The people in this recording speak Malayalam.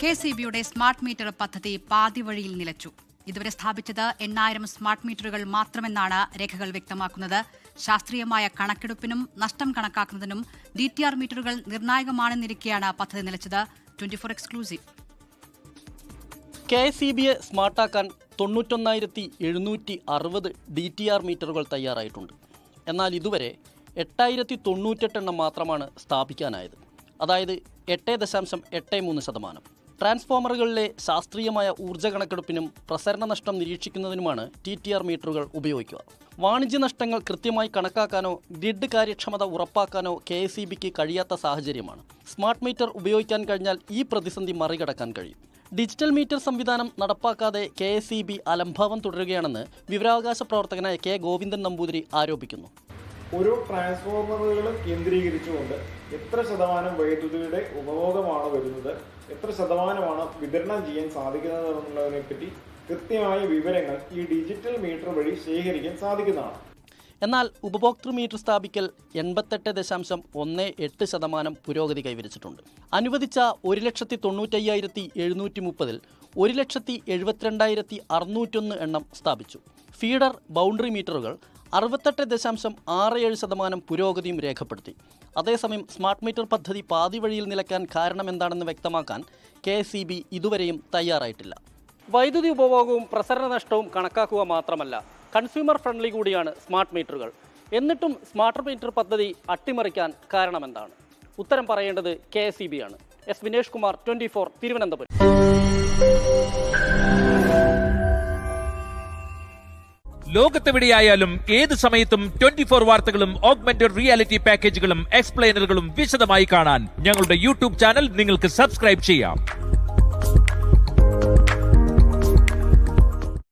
KCBയുടെ സ്മാർട്ട് മീറ്റർ പദ്ധതി പാതിവഴിയിൽ നിലച്ചു. ഇതുവരെ സ്ഥാപിച്ചത് 8000 സ്മാർട്ട് മീറ്ററുകൾ മാത്രമെന്നാണ് രേഖകൾ വ്യക്തമാക്കുന്നത്. ശാസ്ത്രീയമായ കണക്കെടുപ്പിനും നഷ്ടം കണക്കാക്കുന്നതിനും DTR മീറ്ററുകൾ നിർണായകമാണെന്നിരിക്കെയാണ് പദ്ധതി നിലച്ചത്. 24 എക്സ്ക്ലൂസീവ്. KCBയെ സ്മാർട്ടാക്കാൻ 91,760 DTR മീറ്ററുകൾ തയ്യാറായിട്ടുണ്ട്. എന്നാൽ ഇതുവരെ 8098 എണ്ണം മാത്രമാണ് സ്ഥാപിക്കാനായത്. അതായത് 8.83%. ട്രാൻസ്ഫോമറുകളിലെ ശാസ്ത്രീയമായ ഊർജ്ജ കണക്കെടുപ്പിനും പ്രസരണ നഷ്ടം നിരീക്ഷിക്കുന്നതിനുമാണ് TTR മീറ്ററുകൾ ഉപയോഗിക്കുക. വാണിജ്യ നഷ്ടങ്ങൾ കൃത്യമായി കണക്കാക്കാനോ ഗ്രിഡ് കാര്യക്ഷമത ഉറപ്പാക്കാനോ KCBക്ക് കഴിയാത്ത സാഹചര്യമാണ്. സ്മാർട്ട് മീറ്റർ ഉപയോഗിക്കാൻ കഴിഞ്ഞാൽ ഈ പ്രതിസന്ധി മറികടക്കാൻ കഴിയും. ഡിജിറ്റൽ മീറ്റർ സംവിധാനം നടപ്പാക്കാതെ KCB അലംഭാവം തുടരുകയാണെന്ന് വിവരാവകാശ പ്രവർത്തകനായ K. ഗോവിന്ദൻ നമ്പൂതിരി ആരോപിക്കുന്നു. ഓരോ ട്രാൻസ്ഫോമറുകളും കേന്ദ്രീകരിച്ചുകൊണ്ട് എത്ര ശതമാനം വൈദ്യുതിയുടെ ഉപഭോഗമാണ് വരുന്നത്, എത്ര ശതമാനമാണ് വിതരണം ചെയ്യാൻ സാധിക്കുന്നത് എന്നുള്ളതിനെപ്പറ്റി കൃത്യമായ വിവരങ്ങൾ ഈ ഡിജിറ്റൽ മീറ്റർ വഴി ശേഖരിക്കാൻ സാധിക്കുന്നതാണ്. എന്നാൽ ഉപഭോക്തൃ മീറ്റർ സ്ഥാപിക്കൽ 88.18% പുരോഗതി കൈവരിച്ചിട്ടുണ്ട്. അനുവദിച്ച 1,95,730-ൽ 1,72,601 എണ്ണം സ്ഥാപിച്ചു. ഫീഡർ ബൗണ്ടറി മീറ്ററുകൾ 68.67% പുരോഗതിയും രേഖപ്പെടുത്തി. അതേസമയം സ്മാർട്ട് മീറ്റർ പദ്ധതി പാതി വഴിയിൽ നിലയ്ക്കാൻ കാരണമെന്താണെന്ന് വ്യക്തമാക്കാൻ KCB ഇതുവരെയും തയ്യാറായിട്ടില്ല. വൈദ്യുതി ഉപഭോഗവും പ്രസരണ നഷ്ടവും കണക്കാക്കുക മാത്രമല്ല, കൺസ്യൂമർ ഫ്രണ്ട്ലി കൂടിയാണ് സ്മാർട്ട് മീറ്ററുകൾ. എന്നിട്ടും സ്മാർട്ട് മീറ്റർ പദ്ധതി അട്ടിമറിക്കാൻ കാരണമെന്താണ്? ഉത്തരം പറയേണ്ടത് KCB ആണ്. S. വിനേഷ് കുമാർ, 24, തിരുവനന്തപുരം. ലോകത്തെവിടെയായാലും ഏത് സമയത്തും 24 വാർത്തകളും ഓഗ്മെന്റഡ് റിയാലിറ്റി പാക്കേജുകളും എക്സ്പ്ലെയിനറുകളും വിശദമായി കാണാൻ ഞങ്ങളുടെ YouTube ചാനൽ നിങ്ങൾക്ക് സബ്സ്ക്രൈബ് ചെയ്യാം.